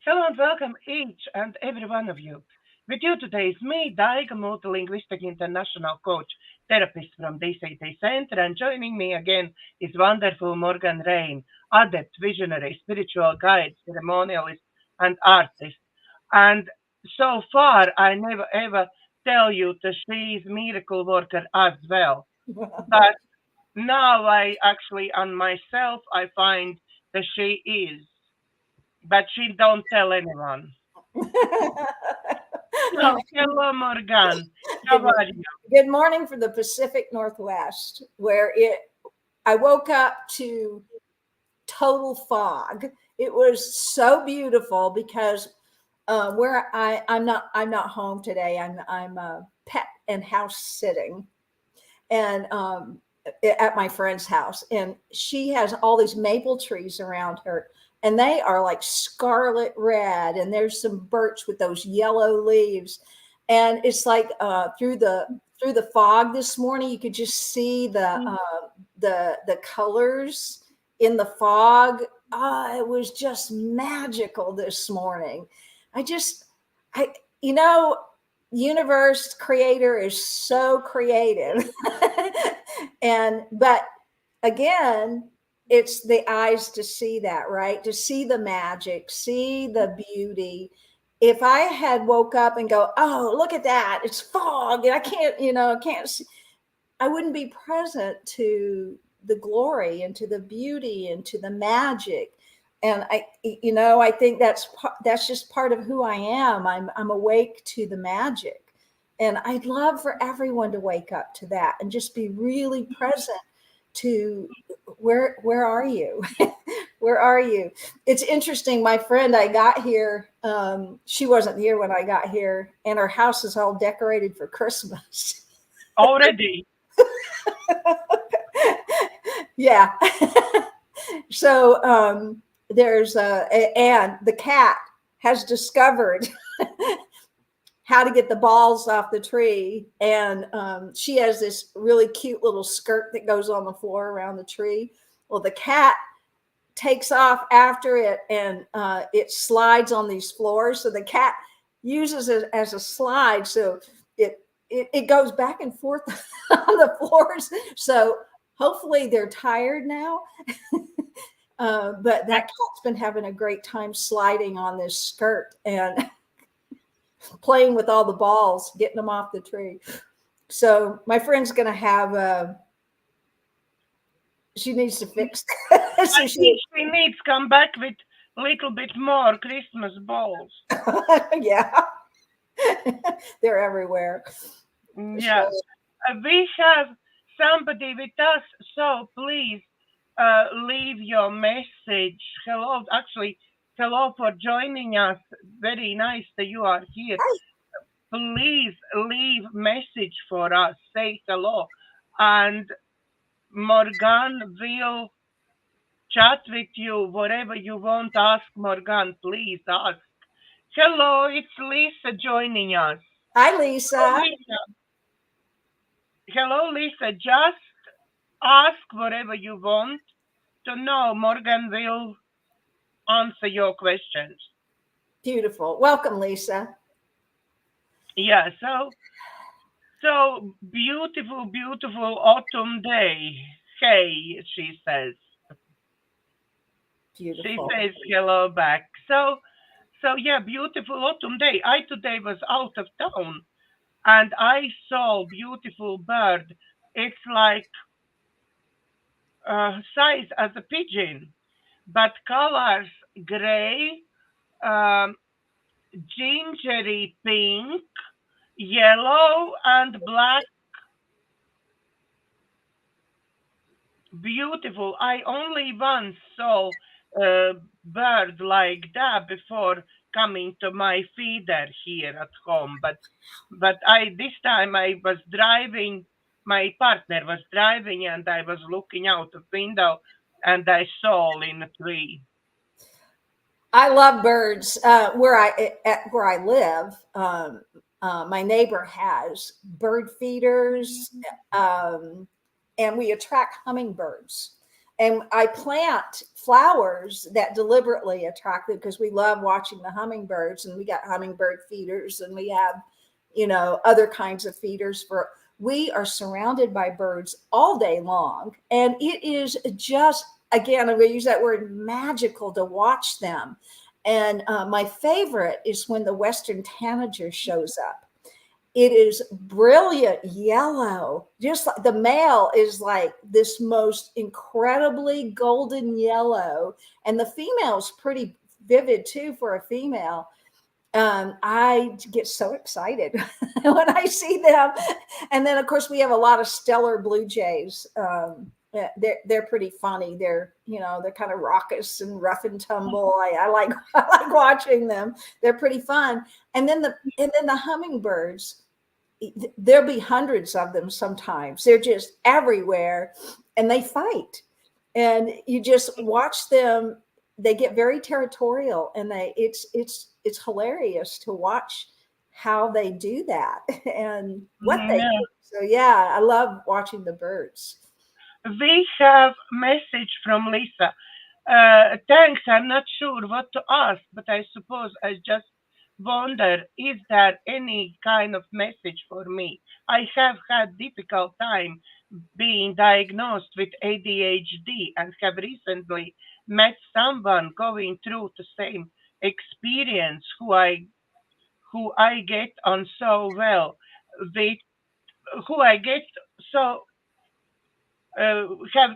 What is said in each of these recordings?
Hello and welcome each and every one of you. With you today is me, Daiga, multilinguistic international coach, therapist from DCTcentre, and joining me again is wonderful Morganne Rayne, Adept, Visionary, spiritual guide, ceremonialist, and artist. And so far, I never ever tell you that she is miracle worker as well. But now I actually on myself I find that she is, but she don't tell anyone. So, hello, Morgan. How Good are morning. you? Good morning from the Pacific Northwest, where I woke up to total fog. It was so beautiful because where I'm not home today. I'm pet and house sitting, and at my friend's house, and she has all these maple trees around her, and they are like scarlet red, and there's some birch with those yellow leaves, and it's like through the fog this morning you could just see the colors in the fog. It was just magical this morning. I just I you know Universe creator is so creative. And but again, it's the eyes to see that, right? To see the magic, see the beauty. If I had woke up and go, oh, look at that, it's fog and I can't, I can't see, I wouldn't be present to the glory and to the beauty and to the magic. And I think that's just part of who I am. I'm awake to the magic, and I'd love for everyone to wake up to that and just be really present to where are you? Where are you? It's interesting. My friend, I got here. She wasn't here when I got here, and her house is all decorated for Christmas. Already? Yeah. So and the cat has discovered how to get the balls off the tree, and she has this really cute little skirt that goes on the floor around the tree. Well, the cat takes off after it, and it slides on these floors. So the cat uses it as a slide, so it goes back and forth on the floors. So hopefully they're tired now. But that cat's been having a great time sliding on this skirt and playing with all the balls, getting them off the tree. So my friend's going to have she needs to fix that. So I think she needs to come back with a little bit more Christmas balls. Yeah. They're everywhere. Yeah. We have somebody with us, so please leave your message. Hello, actually, hello for joining us. Very nice that you are here. Please leave message for us. Say hello, and Morgan will chat with you. Whatever you want, ask Morgan. Please ask. Hello, it's Lisa joining us. Hi, Lisa. Hello, Lisa. Just ask whatever you want to know. Morgan will answer your questions. Beautiful. Welcome, Lisa. Yeah, so beautiful, beautiful autumn day. Hey, she says. Beautiful. She says hello back. So yeah, beautiful autumn day. I today was out of town and I saw beautiful bird. It's like size as a pigeon, but colors gray, um, gingery pink, yellow, and black. Beautiful. I only once saw a bird like that before coming to my feeder here at home. But I this time I was driving. My partner was driving, and I was looking out the window, and I saw in a tree. I love birds. Where I live, my neighbor has bird feeders, and we attract hummingbirds. and I plant flowers that deliberately attract them because we love watching the hummingbirds, and we got hummingbird feeders, and we have, other kinds of feeders we are surrounded by birds all day long. And it is just, again, I'm going to use that word, magical to watch them. And my favorite is when the Western tanager shows up. It is brilliant yellow. Just like the male is like this most incredibly golden yellow. And the female's pretty vivid too for a female. I get so excited when I see them. And then, of course, we have a lot of stellar blue jays. They're pretty funny. They're kind of raucous and rough and tumble. I like watching them. They're pretty fun. And then the hummingbirds, there'll be hundreds of them sometimes. They're just everywhere, and they fight. And you just watch them. They get very territorial, and it's hilarious to watch how they do that and what they do. So yeah, I love watching the birds. We have message from Lisa. Thanks, I'm not sure what to ask, but I suppose I just wonder, is there any kind of message for me? I have had difficult time being diagnosed with ADHD and have recently met someone going through the same experience who I get on so well with who I get so have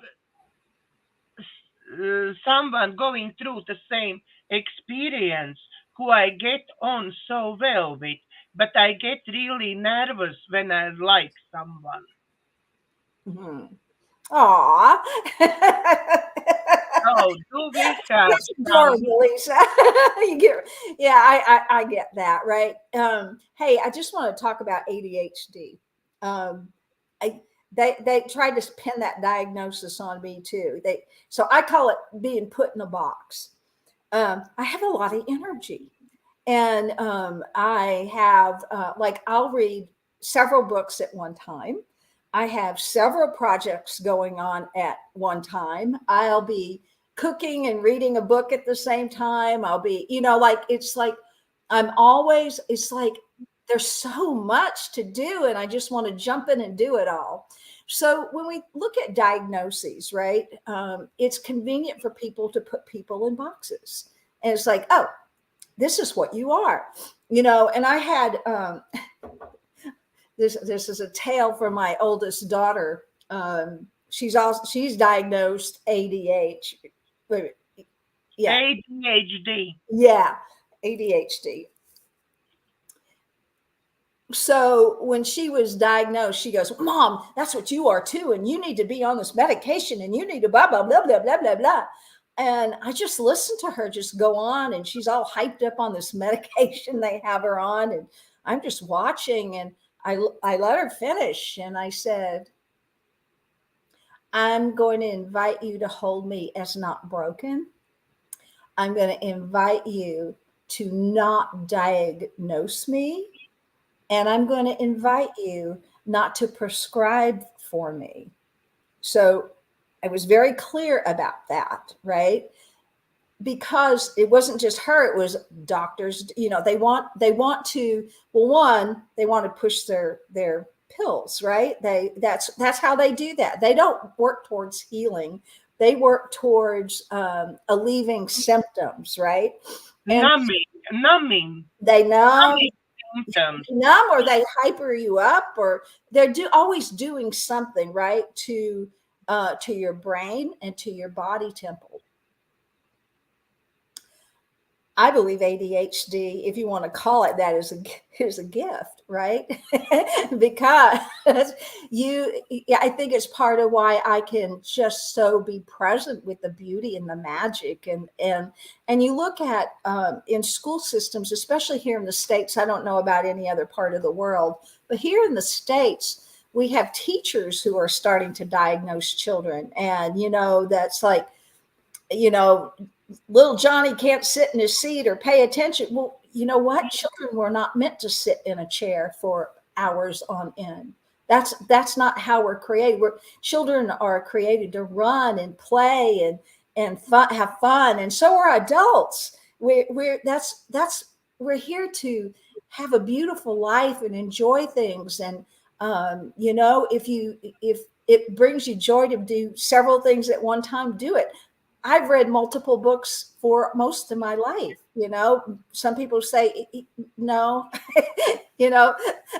someone going through the same experience who I get on so well with, but I get really nervous when I like someone. Mm-hmm. Aw. Oh, do we have That's adorable, Lisa. I get that, right? Hey, I just want to talk about ADHD. They tried to pin that diagnosis on me too. So I call it being put in a box. I have a lot of energy, and I have I'll read several books at one time. I have several projects going on at one time. I'll be cooking and reading a book at the same time. I'll be, it's like it's like there's so much to do, and I just want to jump in and do it all. So when we look at diagnoses, right, it's convenient for people to put people in boxes. And it's like, oh, this is what you are, and I had, this is a tale from my oldest daughter. She's diagnosed ADHD. Yeah. ADHD. Yeah, ADHD. So when she was diagnosed, she goes, Mom, that's what you are too. And you need to be on this medication, and you need to blah, blah, blah, blah, blah, blah, blah. And I just listened to her just go on, and she's all hyped up on this medication they have her on. And I'm just watching, and I let her finish, and I said, I'm going to invite you to hold me as not broken. I'm going to invite you to not diagnose me. And I'm going to invite you not to prescribe for me. So I was very clear about that, right? Because it wasn't just her, it was doctors. They want to, well, one, they want to push their pills, right? That's how they do that. They don't work towards healing. They work towards alleviating symptoms, right? And numbing. They numb. Numb, or they hyper you up, or they're always doing something, right, to your brain and to your body temple. I believe ADHD, if you want to call it that, is a gift, right? Because I think it's part of why I can just so be present with the beauty and the magic. And you look at in school systems, especially here in the States, I don't know about any other part of the world, but here in the States, we have teachers who are starting to diagnose children. And, that's like, little Johnny can't sit in his seat or pay attention. Well, you know what? Children were not meant to sit in a chair for hours on end. That's not how we're created. Children are created to run and play and have fun, and so are adults. We're here to have a beautiful life and enjoy things. And if it brings you joy to do several things at one time, do it. I've read multiple books for most of my life. Some people say no,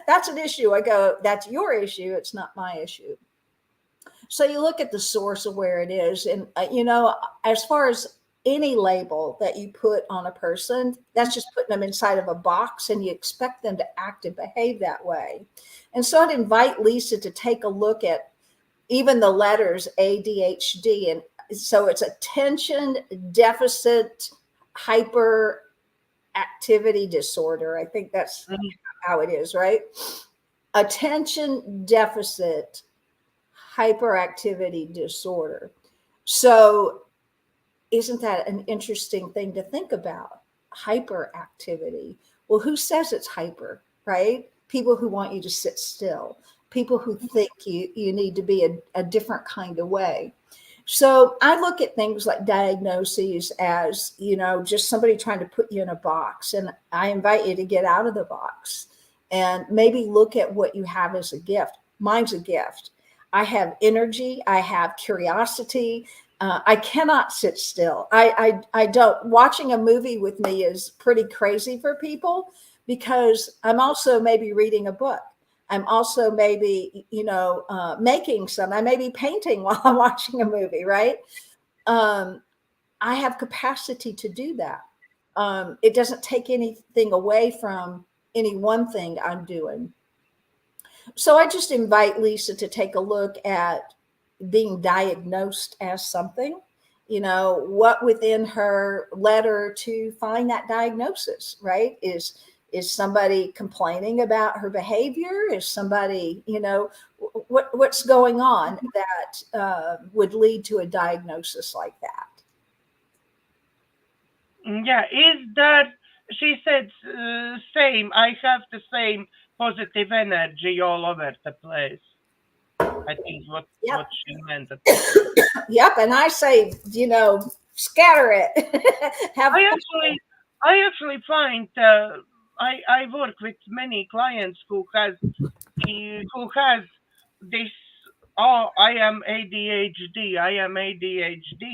that's an issue. I go, that's your issue. It's not my issue. So you look at the source of where it is. And, as far as any label that you put on a person, that's just putting them inside of a box, and you expect them to act and behave that way. And so I'd invite Lisa to take a look at even the letters ADHD. And so it's attention deficit hyperactivity disorder. I think that's how it is, right? Attention deficit hyperactivity disorder. So isn't that an interesting thing to think about? Hyperactivity. Well, who says it's hyper, right? People who want you to sit still, people who think you need to be a different kind of way. So I look at things like diagnoses as, just somebody trying to put you in a box. And I invite you to get out of the box and maybe look at what you have as a gift. Mine's a gift. I have energy. I have curiosity. I cannot sit still. I don't. Watching a movie with me is pretty crazy for people, because I'm also maybe reading a book. I'm also maybe, making some. I may be painting while I'm watching a movie, right? I have capacity to do that. It doesn't take anything away from any one thing I'm doing. So I just invite Lisa to take a look at being diagnosed as something, what within her led her to find that diagnosis, right? Is somebody complaining about her behavior? Is somebody, what's going on that would lead to a diagnosis like that? Yeah, is that, she said, same, I have the same positive energy all over the place. I think what she meant. Yep, and I say, scatter it. I actually find I work with many clients who has this. Oh, I am ADHD.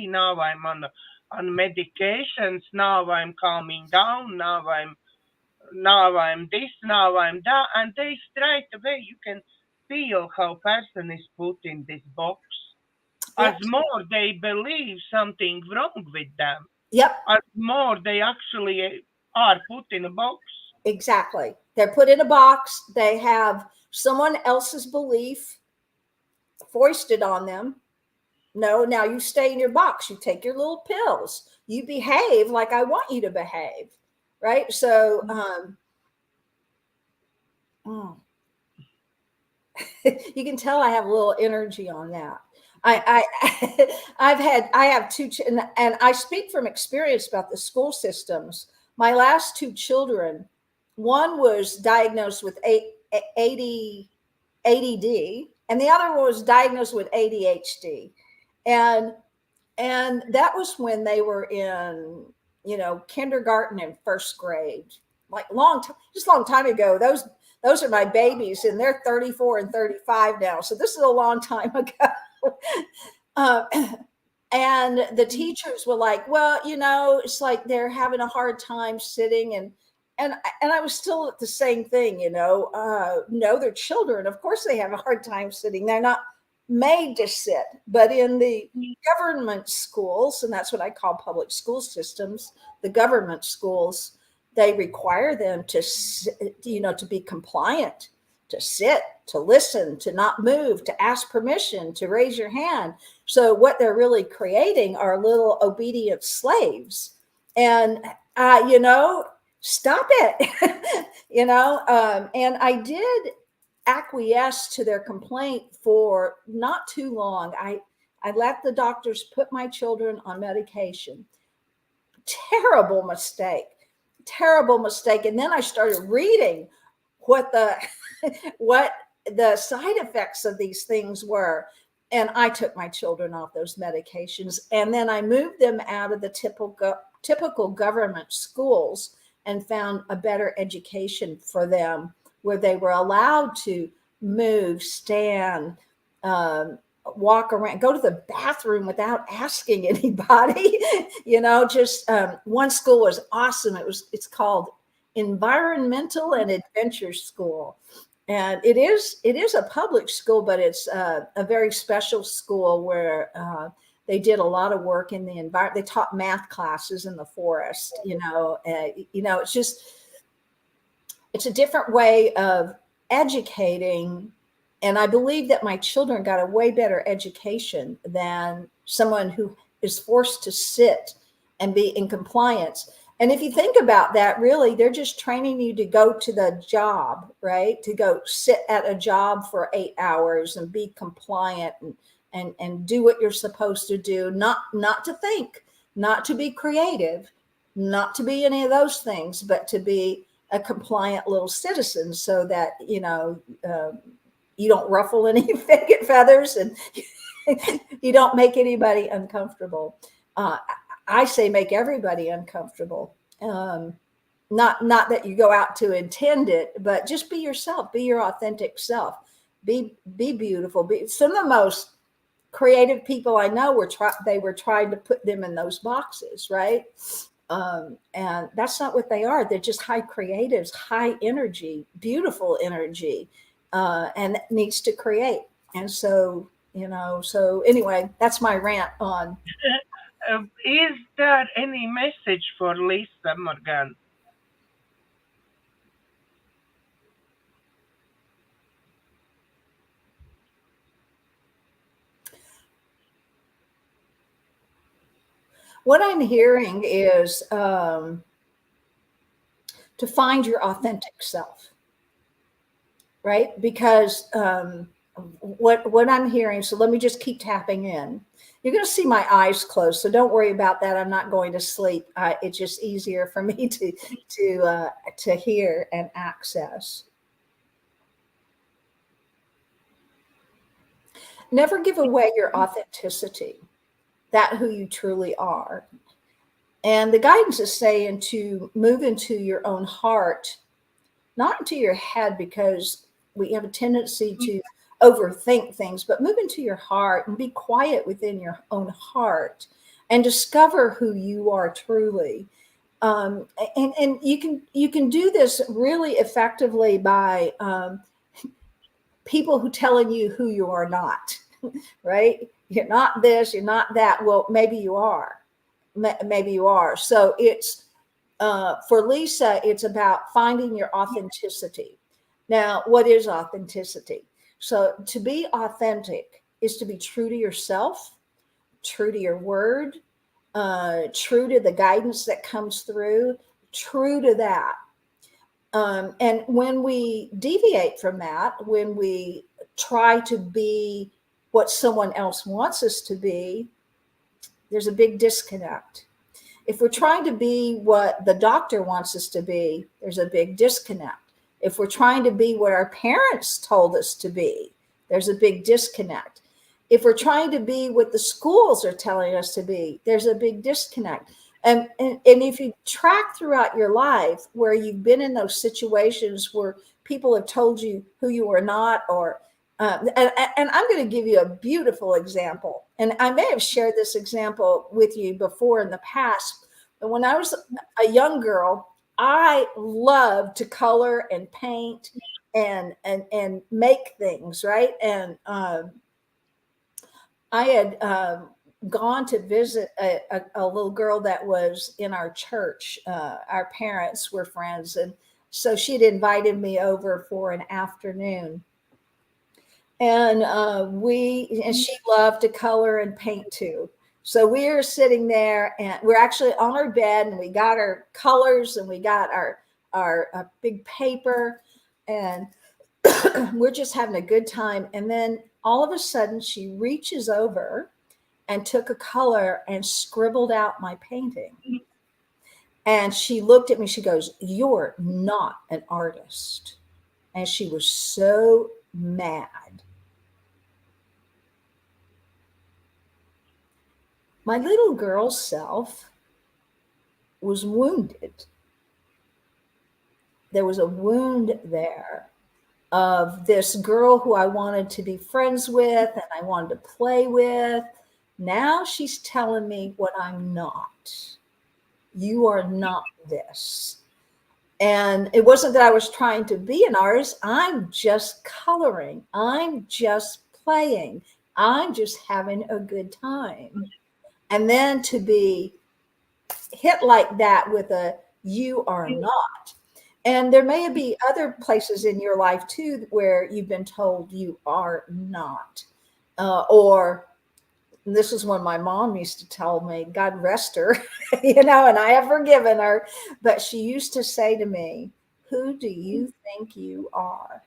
Now I'm on medications. Now I'm calming down. Now I'm this. Now I'm that. And they straight away you can feel how person is put in this box. As more they believe something wrong with them. Yep. As more they actually are put in a box. Exactly. They're put in a box. They have someone else's belief foisted on them. No, now you stay in your box. You take your little pills. You behave like I want you to behave. Right? So, you can tell I have a little energy on that. I have two, and I speak from experience about the school systems. My last two children, one was diagnosed with ADD, and the other was diagnosed with ADHD. And that was when they were in, kindergarten and first grade, like a long time ago. Those are my babies, and they're 34 and 35 now. So this is a long time ago. And the teachers were like, well, it's like they're having a hard time sitting. And I was still at the same thing, no, they're children. Of course they have a hard time sitting. They're not made to sit. But in the government schools, and that's what I call public school systems, the government schools, they require them to, to be compliant, to sit, to listen, to not move, to ask permission, to raise your hand. So what they're really creating are little obedient slaves. And, stop it, and I did acquiesce to their complaint for not too long. I let the doctors put my children on medication. Terrible mistake. And then I started reading what the side effects of these things were, and I took my children off those medications, and then I moved them out of the typical government schools and found a better education for them where they were allowed to move, stand, walk around, go to the bathroom without asking anybody. Just one school was awesome. It's called Environmental and Adventure School. And it is a public school, but it's a very special school where they did a lot of work in the environment. They taught math classes in the forest. It's a different way of educating. And I believe that my children got a way better education than someone who is forced to sit and be in compliance. And if you think about that, really, they're just training you to go to the job, right? To go sit at a job for 8 hours and be compliant and do what you're supposed to do, not to think, not to be creative, not to be any of those things, but to be a compliant little citizen so that, you don't ruffle any feathers and you don't make anybody uncomfortable. I say make everybody uncomfortable. Not that you go out to intend it, but just be yourself, be your authentic self, be beautiful. Some of the most creative people I know were trying to put them in those boxes, right? And that's not what they are. They're just high creatives, high energy, beautiful energy, and it needs to create. And so, so anyway, that's my rant on. Is there any message for Lisa, Morganne? What I'm hearing is to find your authentic self, right? Because what I'm hearing, so let me just keep tapping in. You're going to see my eyes closed, so don't worry about that. I'm not going to sleep. It's just easier for me to hear and access. Never give away your authenticity, that who you truly are. And the guidance is saying to move into your own heart, not into your head, because we have a tendency to overthink things, but move into your heart and be quiet within your own heart and discover who you are truly. And you can do this really effectively by people who telling you who you are not, right? You're not this, you're not that. Well, maybe you are. Maybe you are. So it's for Lisa, it's about finding your authenticity. Now, what is authenticity? So to be authentic is to be true to yourself, true to your word, true to the guidance that comes through, true to that. And when we deviate from that, when we try to be what someone else wants us to be, there's a big disconnect. If we're trying to be what the doctor wants us to be, there's a big disconnect. If we're trying to be what our parents told us to be, there's a big disconnect. If we're trying to be what the schools are telling us to be, there's a big disconnect. And if you track throughout your life where you've been in those situations where people have told you who you are not, or and I'm going to give you a beautiful example. And I may have shared this example with you before in the past. But when I was a young girl, I loved to color and paint and make things, right? And I had gone to visit a little girl that was in our church. Our parents were friends, and so she'd invited me over for an afternoon. And she loved to color and paint too. So we were sitting there, and we're actually on our bed, and we got our colors, and we got our big paper, and we're just having a good time. And then all of a sudden, she reaches over and took a color and scribbled out my painting. And she looked at me. She goes, "You're not an artist." And she was so mad. My little girl self was wounded. There was a wound there of this girl who I wanted to be friends with and I wanted to play with. Now she's telling me what I'm not. You are not this. And it wasn't that I was trying to be an artist. I'm just coloring. I'm just playing. I'm just having a good time. And then to be hit like that with a you are not. And there may be other places in your life too where you've been told you are not. Or this is when my mom used to tell me, God rest her, and I have forgiven her. But she used to say to me, who do you think you are?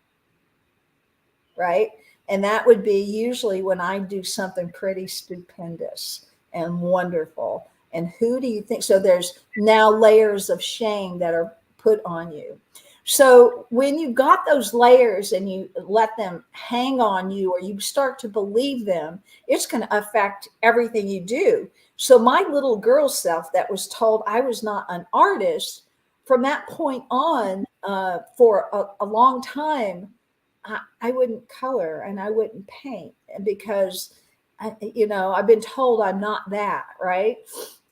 Right? And that would be usually when I do something pretty stupendous and wonderful. And who do you think? So there's now layers of shame that are put on you. So when you got those layers and you let them hang on you, or you start to believe them, it's going to affect everything you do. So my little girl self that was told I was not an artist, from that point on, for a long time, I wouldn't color and I wouldn't paint because, I've been told I'm not that, right?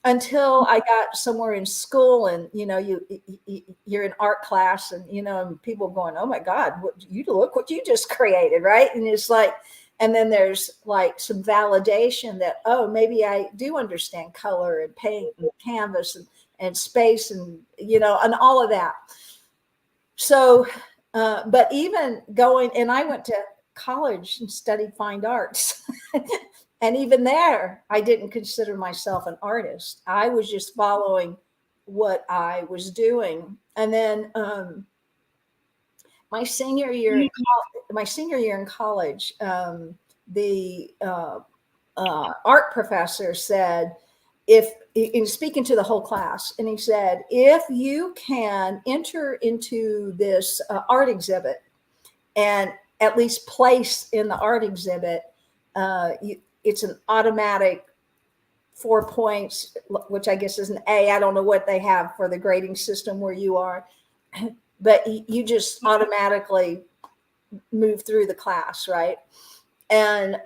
Until I got somewhere in school and, you're in art class and, and people going, oh my God, look what you just created. Right. And it's like, and then there's like some validation that, oh, maybe I do understand color and paint and canvas and space and, and all of that. So, but even going, and I went to college and studied fine arts. And even there, I didn't consider myself an artist. I was just following what I was doing. And then my senior year in college, the art professor said, in speaking to the whole class, and he said, if you can enter into this art exhibit and at least place in the art exhibit, it's an automatic 4 points, which I guess is an A. I don't know what they have for the grading system where you are, but you just automatically move through the class, right? And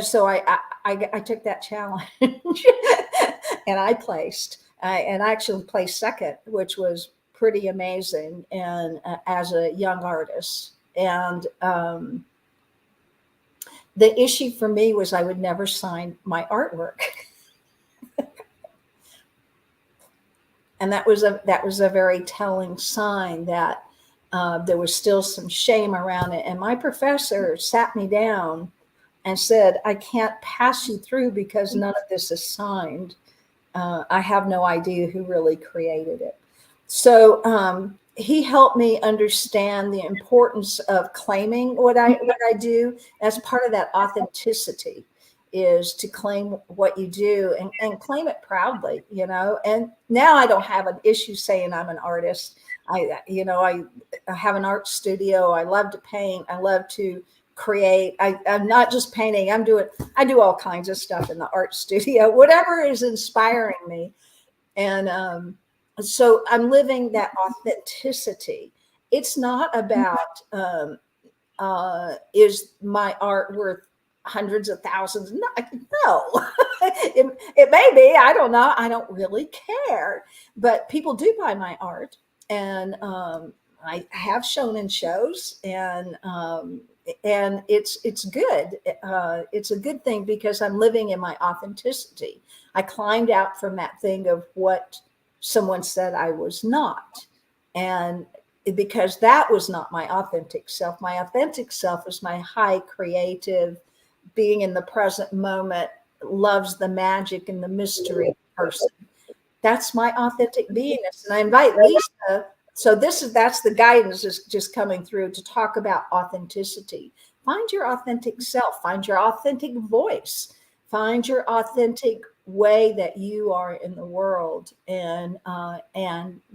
so I took that challenge and I placed. And I actually placed second, which was pretty amazing, and as a young artist. And the issue for me was I would never sign my artwork. And that was a very telling sign that there was still some shame around it. And my professor sat me down and said, I can't pass you through because none of this is signed. I have no idea who really created it. So he helped me understand the importance of claiming what I do. As part of that authenticity is to claim what you do and claim it proudly, And now I don't have an issue saying I'm an artist. I have an art studio. I love to paint. I love to create. I'm not just painting. I do all kinds of stuff in the art studio, whatever is inspiring me. And so I'm living that authenticity. It's not about is my art worth hundreds of thousands? No. It may be. I don't know. I don't really care. But people do buy my art, and I have shown in shows, and it's good. It's a good thing because I'm living in my authenticity. I climbed out from that thing of what someone said I was not. And because that was not my authentic self. My authentic self is my high creative, being in the present moment, loves the magic and the mystery person. That's my authentic beingness. And I invite Lisa. So that's the guidance is just coming through to talk about authenticity. Find your authentic self, find your authentic voice, find your authentic way that you are in the world, and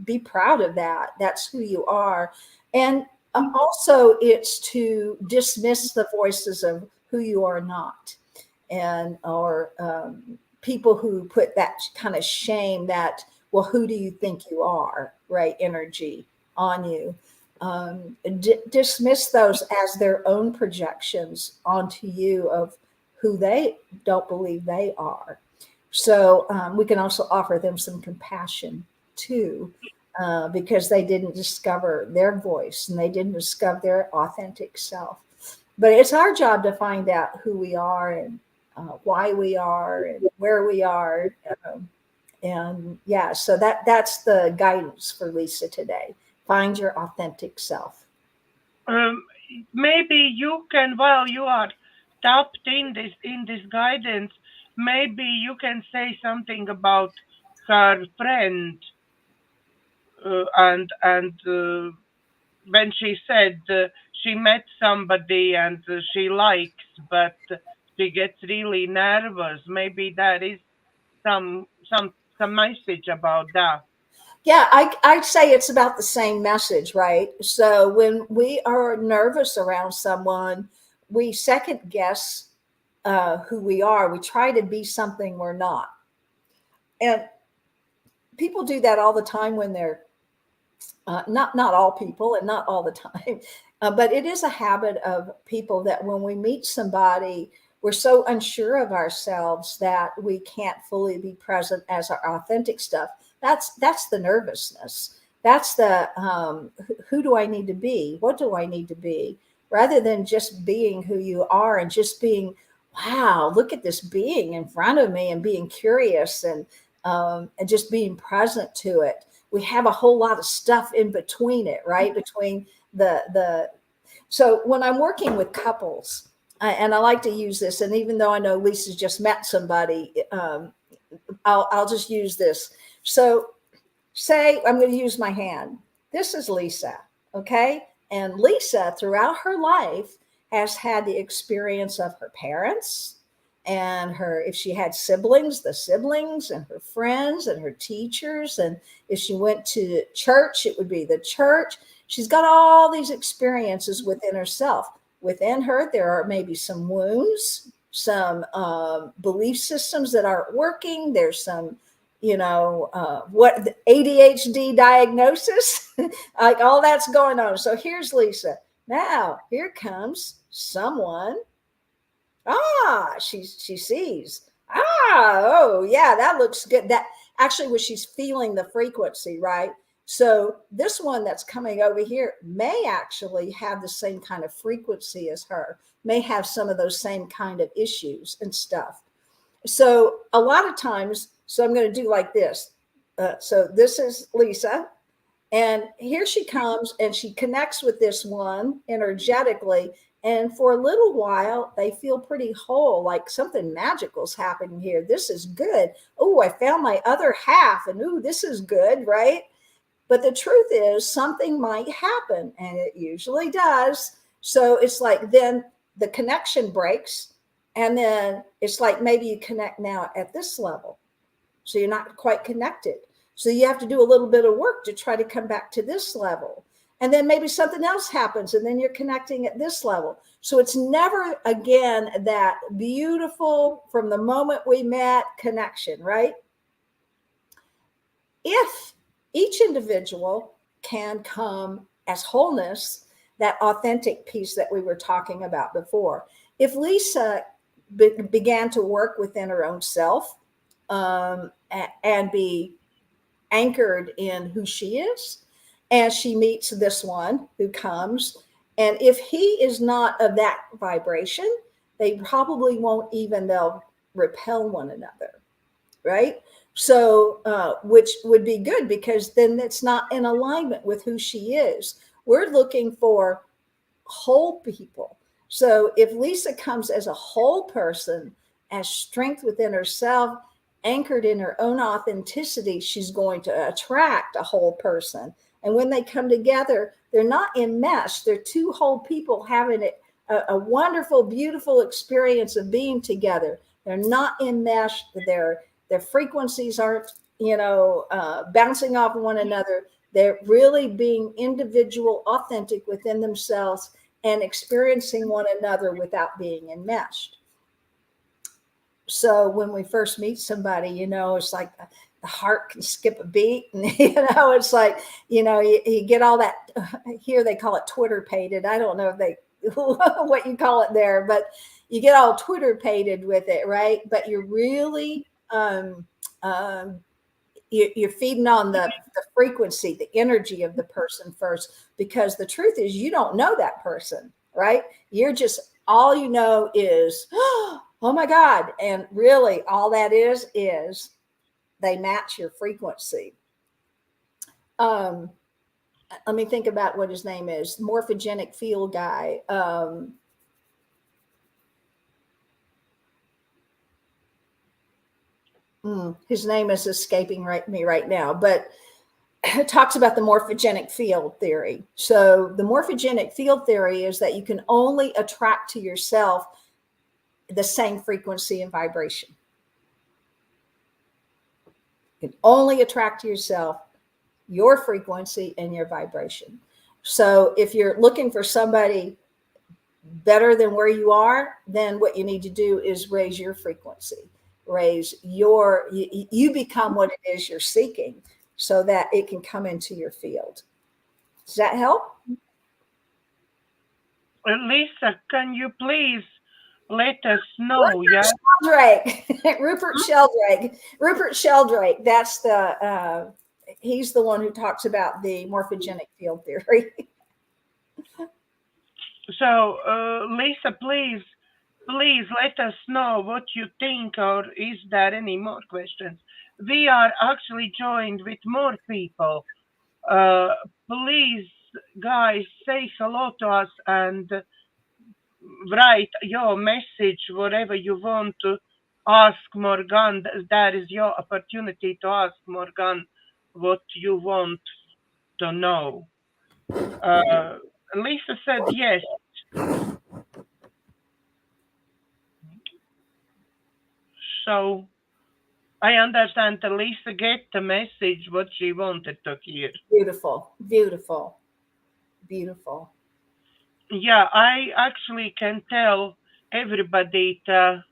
be proud of that. That's who you are. And Also, it's to dismiss the voices of who you are not, and or people who put that kind of shame, that, well, who do you think you are, right, energy on you. Dismiss those as their own projections onto you of who they don't believe they are. So we can also offer them some compassion too, because they didn't discover their voice and they didn't discover their authentic self. But it's our job to find out who we are, and why we are, and where we are. And yeah, so that's the guidance for Lisa today. Find your authentic self. Maybe you can, while you are tapped in this guidance, maybe you can say something about her friend, and when she said she met somebody and she likes, but she gets really nervous. Maybe that is some message about that. Yeah, I'd say it's about the same message, right? So when we are nervous around someone, we second guess who we are. We try to be something we're not. And people do that all the time when they're not all people and not all the time, but it is a habit of people that when we meet somebody, we're so unsure of ourselves that we can't fully be present as our authentic stuff. That's the nervousness. That's the who do I need to be? What do I need to be? Rather than just being who you are and just being, wow, look at this being in front of me, and being curious, and just being present to it. We have a whole lot of stuff in between it, right? Between the so when I'm working with couples, and I like to use this, and even though I know Lisa's just met somebody, I'll just use this. So say I'm going to use my hand. This is Lisa, okay? And Lisa, throughout her life, has had the experience of her parents, and her, if she had siblings, the siblings, and her friends and her teachers, and if she went to church, it would be the church. She's got all these experiences within herself. Within her, there are maybe some wounds, some belief systems that aren't working. There's some, what the ADHD diagnosis, like all that's going on. So here's Lisa. Now here comes someone. She sees. Oh yeah, that looks good. That actually, when she's feeling the frequency, right? So this one that's coming over here may actually have the same kind of frequency as her, may have some of those same kind of issues and stuff. So a lot of times, so I'm going to do like this. So this is Lisa, and here she comes, and she connects with this one energetically. And for a little while, they feel pretty whole, like something magical is happening here. This is good. Oh, I found my other half, and ooh, this is good, right? But the truth is, something might happen, and it usually does. So it's like then the connection breaks, and then it's like maybe you connect now at this level. So you're not quite connected. So you have to do a little bit of work to try to come back to this level. And then maybe something else happens, and then you're connecting at this level. So it's never, again, that beautiful from the moment we met connection, right? If each individual can come as wholeness, that authentic piece that we were talking about before. If Lisa began to work within her own self, and be anchored in who she is, and she meets this one who comes, and if he is not of that vibration, they probably won't even, they'll repel one another, right? So which would be good, because then it's not in alignment with who she is. We're looking for whole people. So if Lisa comes as a whole person, as strength within herself, anchored in her own authenticity, she's going to attract a whole person. And when they come together, they're not enmeshed. They're two whole people having a wonderful, beautiful experience of being together. They're not enmeshed. Their frequencies aren't bouncing off one another. They're really being individual, authentic within themselves and experiencing one another without being enmeshed. So when we first meet somebody, it's like the heart can skip a beat, and it's like, you get all that. Here they call it Twitter pated. I don't know if they what you call it there, but you get all Twitter pated with it, right? But you're really you're feeding on the frequency, the energy of the person first, because the truth is you don't know that person, right? You're just, all you know is, oh my God. And really all that is they match your frequency. Let me think about what his name is. Morphogenic field guy. His name is escaping me right now, but it talks about the morphogenic field theory. So the morphogenic field theory is that you can only attract to yourself the same frequency and vibration. You can only attract to yourself your frequency and your vibration. So if you're looking for somebody better than where you are, then what you need to do is raise your frequency, you become what it is you're seeking, so that it can come into your field. Does that help? Lisa, can you please let us know? Rupert Sheldrake. That's he's the one who talks about the morphogenic field theory. So, Lisa, please let us know what you think, or is there any more questions? We are actually joined with more people. Please, guys, say hello to us and write your message, whatever you want to ask Morganne. That is your opportunity to ask Morganne what you want to know. Lisa said yes. So I understand that Lisa get the message what she wanted to hear. Beautiful, beautiful, beautiful. Yeah, I actually can tell everybody to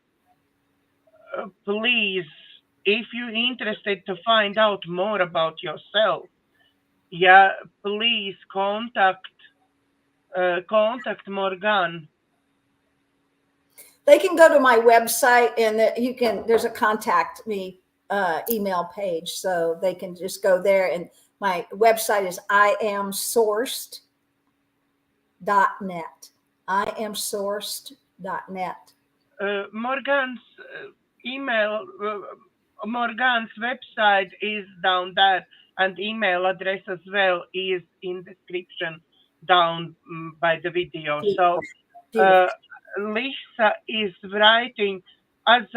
please, if you're interested to find out more about yourself, yeah, please contact Morganne. They can go to my website, and there's a contact me email page, so they can just go there. And my website is IamSourced.net. IamSourced.net. Morganne's email, Morganne's website is down there, and email address as well is in description down by the video. So Lisa is writing as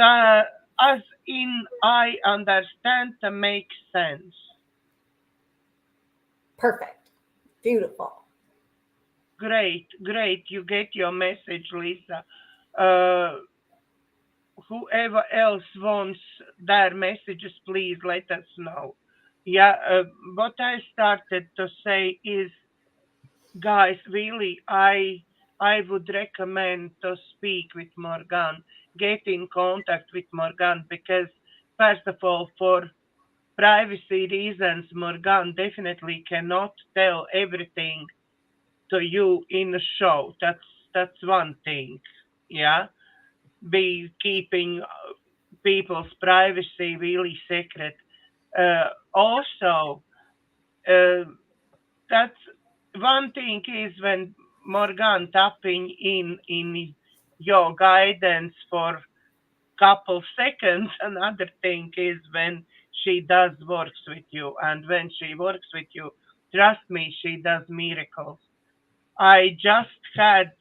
in I understand to make sense. Perfect. Beautiful. Great. You get your message, Lisa. Whoever else wants their messages, please let us know. Yeah, what I started to say is, guys, really, I would recommend to speak with Morganne, get in contact with Morganne, because first of all, for privacy reasons, Morganne definitely cannot tell everything to you in a show. That's one thing. Yeah, be keeping people's privacy really secret. Also, that's one thing is when Morganne tapping in your guidance for couple seconds. Another thing is when she does works with you, and when she works with you, trust me, she does miracles. I just had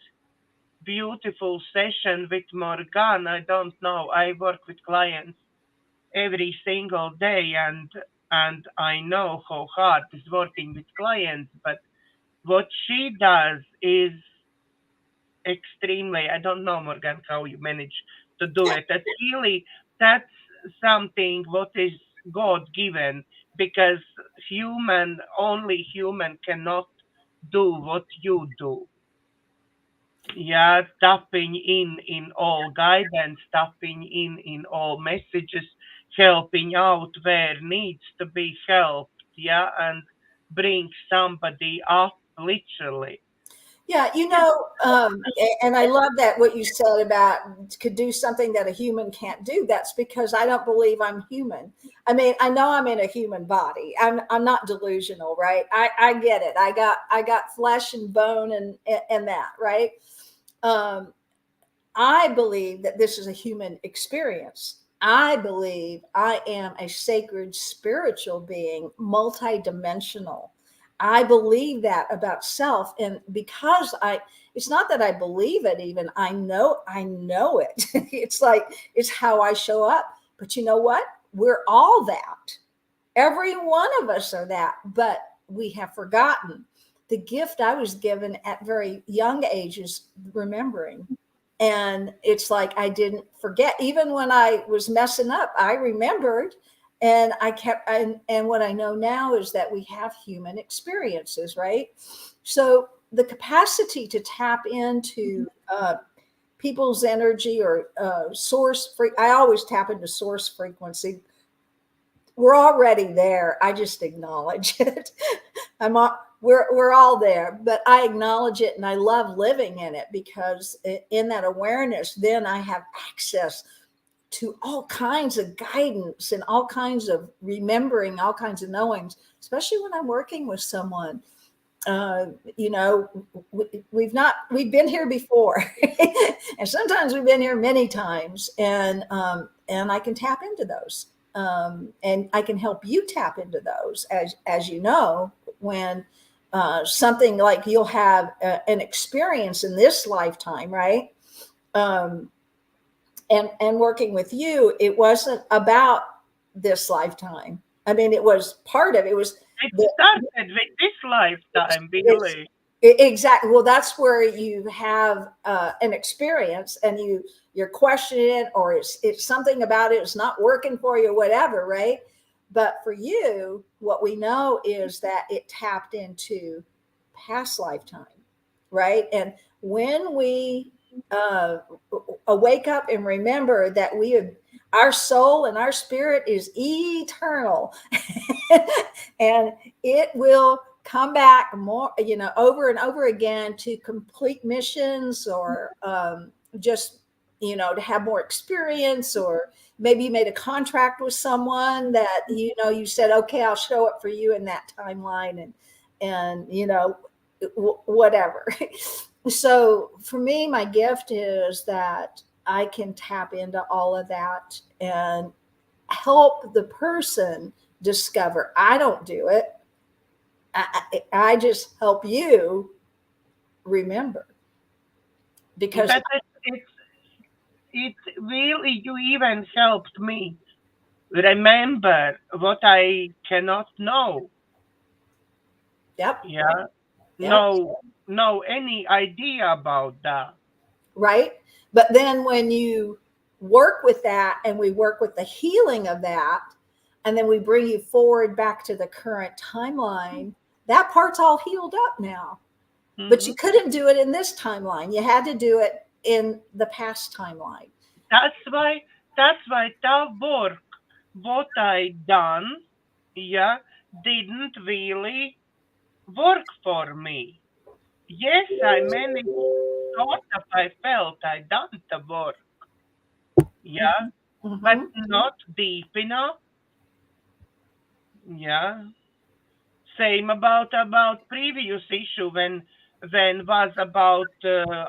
beautiful session with Morganne. I don't know. I work with clients every single day, and I know how hard is working with clients, but what she does is extremely, I don't know, Morganne, how you manage to do it. That's something what is God given, because only human cannot do what you do. Yeah, tapping in all guidance, tapping in all messages, helping out where needs to be helped. Yeah, and bring somebody up literally. Yeah, and I love that what you said about could do something that a human can't do. That's because I don't believe I'm human. I mean, I know I'm in a human body. I'm not delusional, right? I get it. I got flesh and bone and that, right? Um, I believe that this is a human experience. I believe I am a sacred spiritual being, multidimensional. I believe that about self. And because it's not that I believe it even, I know it. It's like, it's how I show up. But you know what? We're all that. Every one of us are that, but we have forgotten. The gift I was given at very young ages, remembering. And it's like I didn't forget. Even when I was messing up, I remembered, and I kept. And what I know now is that we have human experiences, right? So the capacity to tap into people's energy or source. I always tap into source frequency. We're already there. I just acknowledge it. We're all there, but I acknowledge it, and I love living in it, because in that awareness, then I have access to all kinds of guidance and all kinds of remembering, all kinds of knowings, especially when I'm working with someone. You know, we've been here before, and sometimes we've been here many times, and I can tap into those, and I can help you tap into those, as you know, when something like you'll have an experience in this lifetime, right? Um, and working with you, it wasn't about this lifetime. I mean, it was part of it. Was It the, started with this lifetime, it's really. exactly. Well, that's where you have an experience, and you're questioning it, or it's something about it is not working for you, whatever, right? But for you, what we know is that it tapped into past lifetime, right? And when we wake up and remember that our soul and our spirit is eternal, and it will come back more, over and over again to complete missions, or just, to have more experience, or maybe you made a contract with someone that, you said, okay, I'll show up for you in that timeline, and whatever. So for me, my gift is that I can tap into all of that and help the person discover. I don't do it. I just help you remember, because But it really, you even helped me remember what I cannot know. yep, Yeah, yep, no any idea about that. right. But then when you work with that, and we work with the healing of that, and then we bring you forward back to the current timeline, that part's all healed up now. But Hmm. you couldn't do it in this timeline. You had to do it in the past timeline. That's why that work, what I done, yeah, didn't really work for me. Yes, I managed, sort of, I felt I done the work, yeah, but Mm-hmm. not deep enough. Yeah. Same about previous issue when was about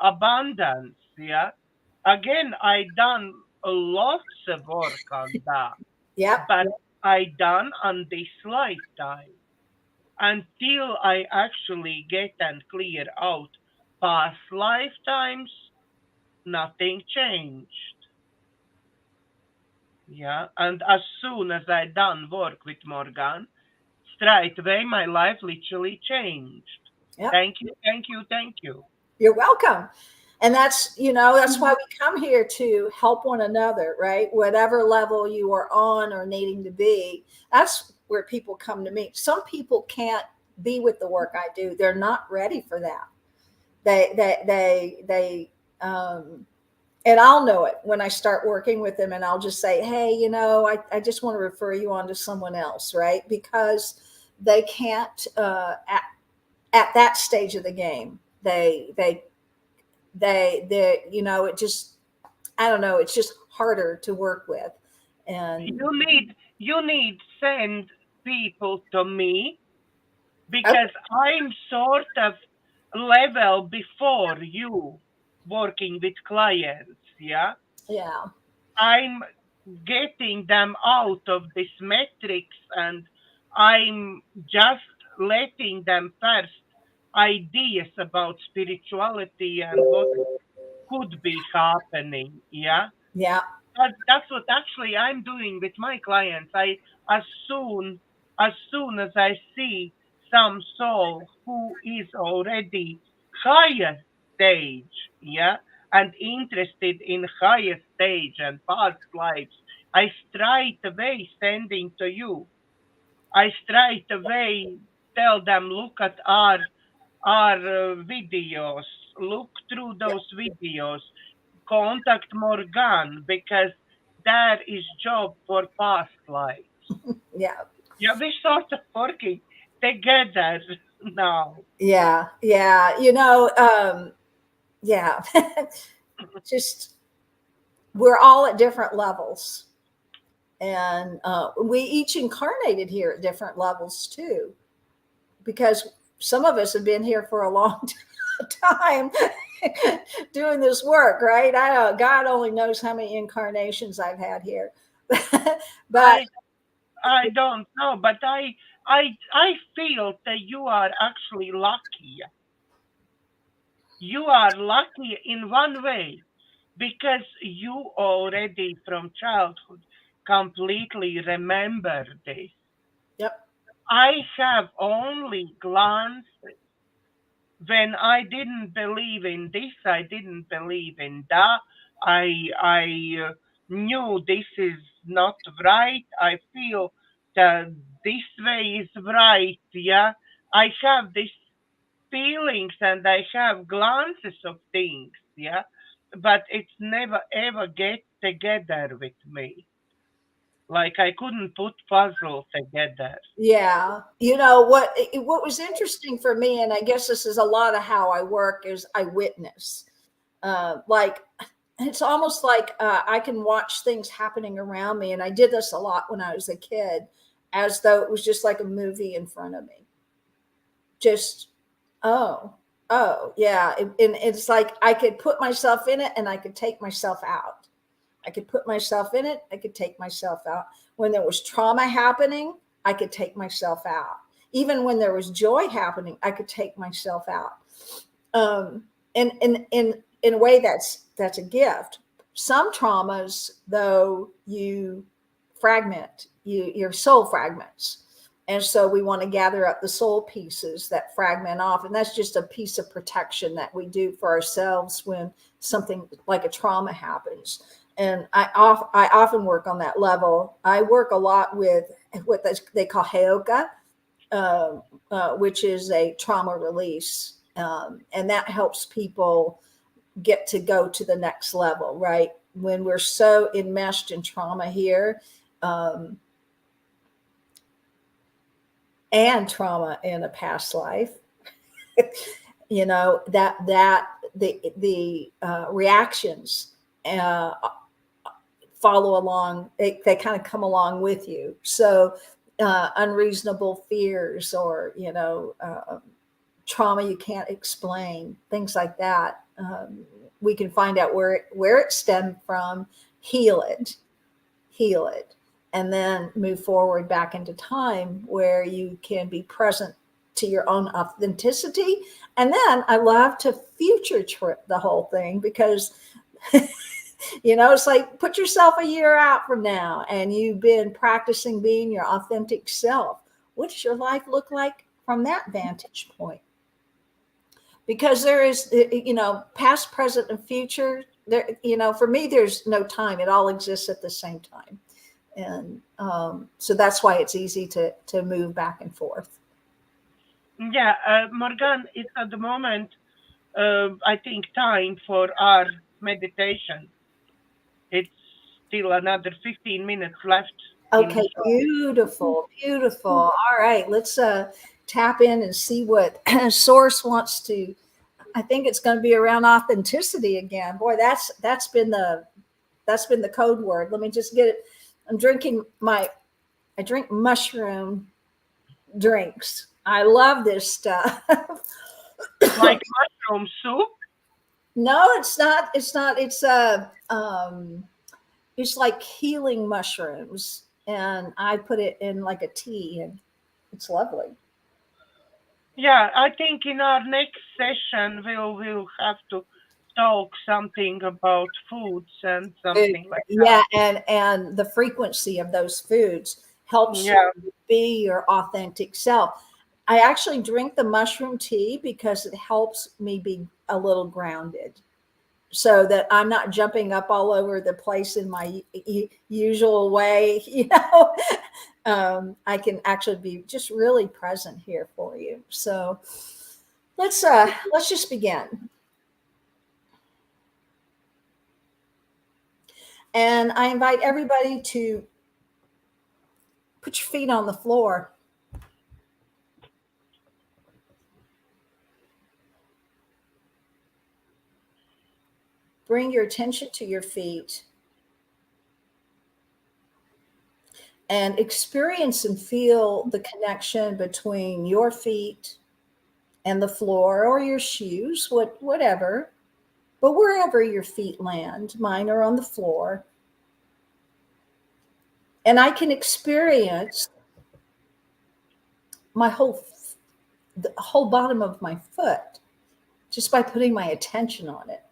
abundance. Yeah. Again, I done lots of work on that, Yep. but I done on this lifetime until I actually get and clear out past lifetimes. Nothing changed. Yeah, and as soon as I done work with Morganne, straight away my life literally changed. Yep. Thank you, thank you, thank you. You're welcome. And that's, that's why we come here, to help one another, right? Whatever level you are on or needing to be, that's where people come to me. Some people can't be with the work I do. They're not ready for that. And I'll know it when I start working with them, and I'll just say, hey, I just want to refer you on to someone else, right? Because they can't, at that stage of the game, it just, I don't know, it's just harder to work with. And you need send people to me, because I'm sort of level before you working with clients. Yeah. Yeah. I'm getting them out of this matrix, and I'm just letting them first ideas about spirituality and what could be happening. Yeah. Yeah. That's what actually I'm doing with my clients. As soon as soon as I see some soul who is already higher stage, yeah, and interested in higher stage and past lives, I straight away sending to you. I straight away tell them, look at our videos, look through those videos, contact Morganne, because that is job for past lives. Yeah. Yeah, we're sort of working together now. Yeah. Yeah. Just, we're all at different levels, and we each incarnated here at different levels too, because some of us have been here for a long time doing this work, right? I know God only knows how many incarnations I've had here. But I don't know, but I feel that you are actually lucky. You are lucky in one way, because you already from childhood completely remember this. yep. I have only glanced when I didn't believe in this, I didn't believe in that. I knew this is not right. I feel that this way is right. Yeah, I have these feelings and I have glances of things. Yeah, but it's never ever get together with me. Like I couldn't put puzzle together. Yeah. What was interesting for me, and I guess this is a lot of how I work, is I witness. Like, it's almost like I can watch things happening around me, and I did this a lot when I was a kid, as though it was just like a movie in front of me. Just, oh, yeah. And it's like I could put myself in it, and I could take myself out. I could put myself in it. I could take myself out. When there was trauma happening, I could take myself out. Even when there was joy happening, I could take myself out. And in a way, that's a gift. Some traumas, though, you fragment, your soul fragments. And so we want to gather up the soul pieces that fragment off. And that's just a piece of protection that we do for ourselves when something like a trauma happens. And I often work on that level. I work a lot with what they call Daiga, which is a trauma release. And that helps people get to go to the next level, right? When we're so enmeshed in trauma here, and trauma in a past life, that the reactions follow along. They kind of come along with you. So unreasonable fears, or trauma you can't explain, things like that. We can find out where it stemmed from, heal it, and then move forward back into time where you can be present to your own authenticity. And then I love to future trip the whole thing, because it's like, put yourself a year out from now and you've been practicing being your authentic self. What does your life look like from that vantage point? because there is, past, present, and future. There, for me, there's no time. It all exists at the same time. And so that's why it's easy to move back and forth. Yeah, Morganne, it's at the moment, I think, time for our meditation. It's still another 15 minutes left. Okay, beautiful, beautiful. All right, let's tap in and see what Source wants to. I think it's going to be around authenticity again. Boy, that's been the code word. Let me just get it. I drink mushroom drinks. I love this stuff. Like mushroom soup? No, it's not. It's not. It's like healing mushrooms, and I put it in like a tea, and it's lovely. Yeah, I think in our next session we'll have to talk something about foods and something like that. Yeah, and the frequency of those foods helps Yeah. you be your authentic self. I actually drink the mushroom tea because it helps me be a little grounded, so that I'm not jumping up all over the place in my usual way. I can actually be just really present here for you. So let's just begin. And I invite everybody to put your feet on the floor. Bring your attention to your feet and experience and feel the connection between your feet and the floor or your shoes, whatever, but wherever your feet land. Mine are on the floor. And I can experience the whole bottom of my foot just by putting my attention on it.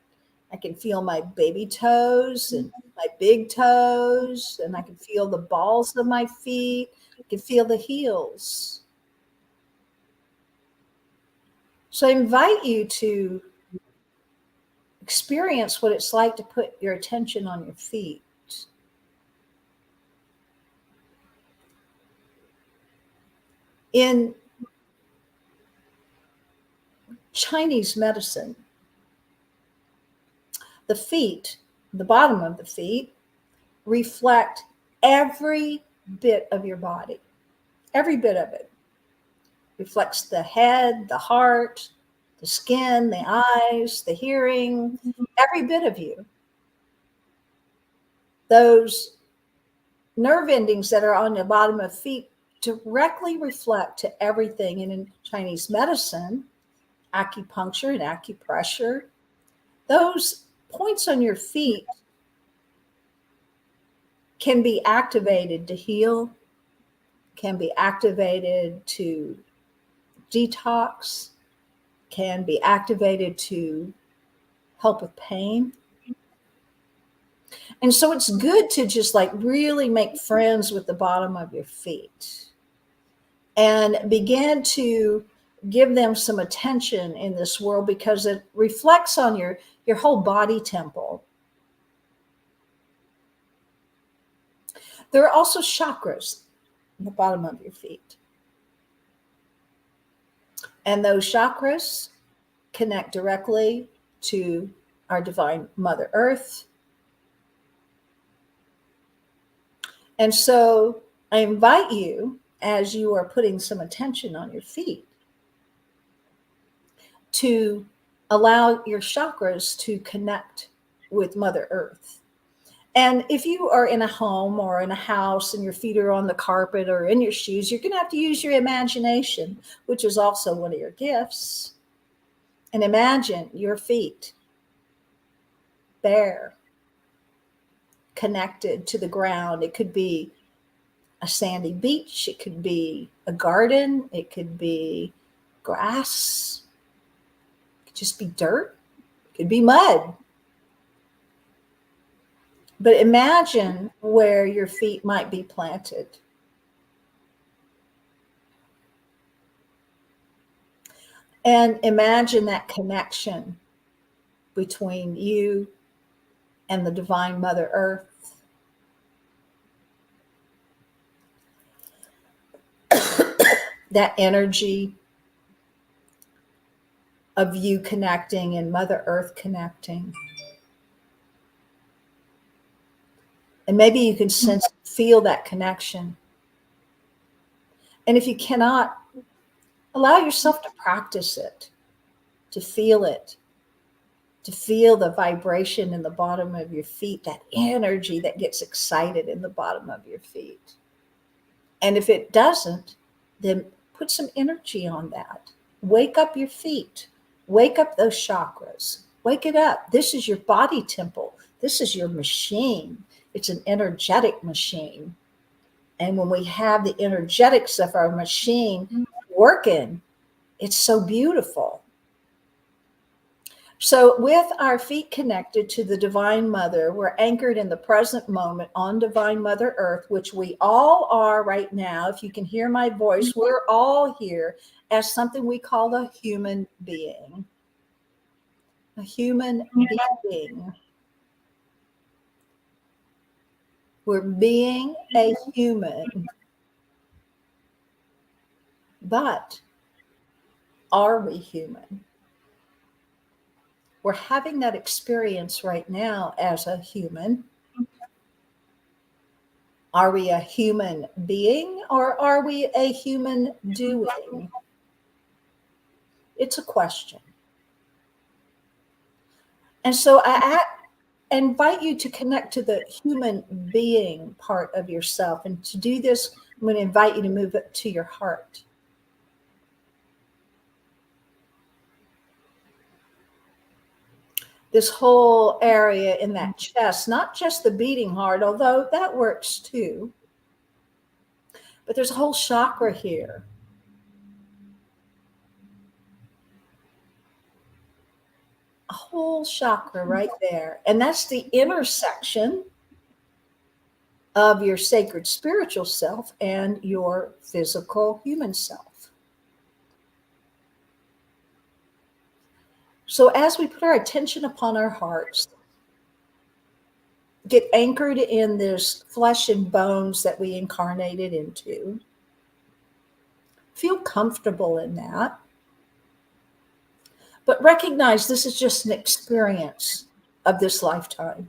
I can feel my baby toes and my big toes, and I can feel the balls of my feet. I can feel the heels. So I invite you to experience what it's like to put your attention on your feet. In Chinese medicine, the feet, the bottom of the feet, reflect every bit of your body. Every bit of it reflects the head, the heart, the skin, the eyes, the hearing, every bit of you. Those nerve endings that are on the bottom of feet directly reflect to everything. And in Chinese medicine, acupuncture and acupressure, those points on your feet can be activated to heal, can be activated to detox, can be activated to help with pain. And so it's good to just like really make friends with the bottom of your feet and begin to give them some attention in this world, because it reflects on your whole body temple. There are also chakras in the bottom of your feet. And those chakras connect directly to our divine Mother Earth. And so I invite you, as you are putting some attention on your feet, to allow your chakras to connect with Mother Earth. And if you are in a home or in a house and your feet are on the carpet or in your shoes, you're going to have to use your imagination, which is also one of your gifts. And imagine your feet bare, connected to the ground. It could be a sandy beach. It could be a garden. It could be grass. It could just be dirt. It could be mud. But imagine where your feet might be planted. And imagine that connection between you and the Divine Mother Earth. That energy of you connecting and Mother Earth connecting. And maybe you can sense, feel that connection. And if you cannot, allow yourself to practice it, to feel it, to feel the vibration in the bottom of your feet, that energy that gets excited in the bottom of your feet. And if it doesn't, then put some energy on that. Wake up your feet. Wake up those chakras. Wake it up. This is your body temple. This is your machine. It's an energetic machine. And when we have the energetics of our machine working, it's so beautiful. So with our feet connected to the Divine Mother, we're anchored in the present moment on Divine Mother Earth, which we all are right now. If you can hear my voice, we're all here as something we call a human being. A human being. We're being a human. But are we human? We're having that experience right now as a human. Are we a human being or are we a human doing? It's a question. And so I invite you to connect to the human being part of yourself. And to do this, I'm going to invite you to move it to your heart. This whole area in that chest, not just the beating heart, although that works too, but there's a whole chakra here. A whole chakra right there. And that's the intersection of your sacred spiritual self and your physical human self. So as we put our attention upon our hearts, get anchored in this flesh and bones that we incarnated into, feel comfortable in that, but recognize this is just an experience of this lifetime.